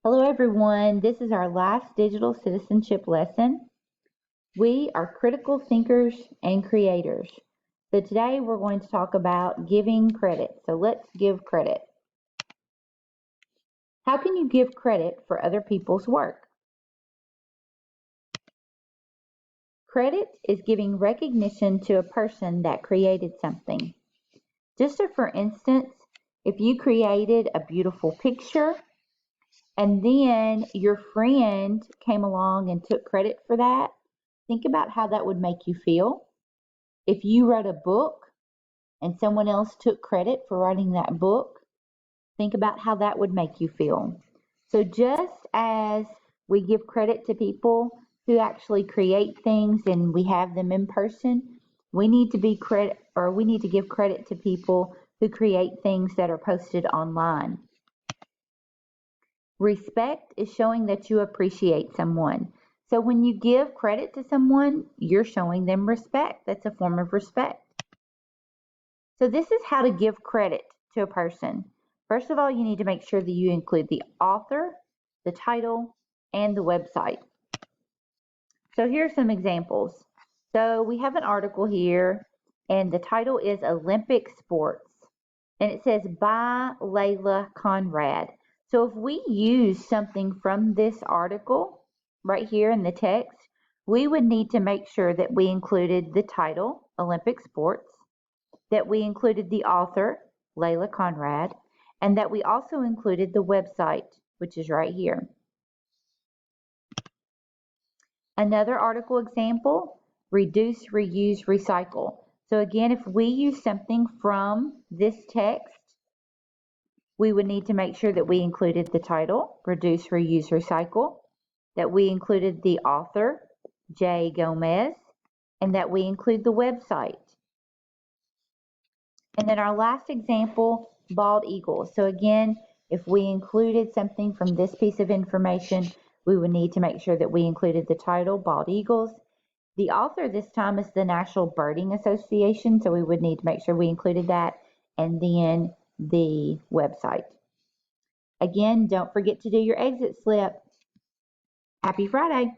Hello everyone, this is our last digital citizenship lesson. We are critical thinkers and creators. So today we're going to talk about giving credit. So let's give credit. How can you give credit for other people's work? Credit is giving recognition to a person that created something. Just for instance, if you created a beautiful picture and then your friend came along and took credit for that, think about how that would make you feel. If you wrote a book and someone else took credit for writing that book, think about how that would make you feel. So just as we give credit to people who actually create things and we have them in person, we need to give credit to people who create things that are posted online. Respect is showing that you appreciate someone. So when you give credit to someone, you're showing them respect. That's a form of respect. So this is how to give credit to a person. First of all, you need to make sure that you include the author, the title, and the website. So here are some examples. So we have an article here, and the title is Olympic Sports, and it says by Layla Conrad. So if we use something from this article right here in the text, we would need to make sure that we included the title, Olympic Sports, that we included the author, Layla Conrad, and that we also included the website, which is right here. Another article example, reduce, reuse, recycle. So again, if we use something from this text, we would need to make sure that we included the title, reduce, reuse, recycle, that we included the author, J. Gomez, and that we include the website. And then our last example, bald eagles. So again, if we included something from this piece of information, we would need to make sure that we included the title, bald eagles. The author this time is the National Birding Association, so we would need to make sure we included that, and then the website. Again, don't forget to do your exit slip. Happy Friday.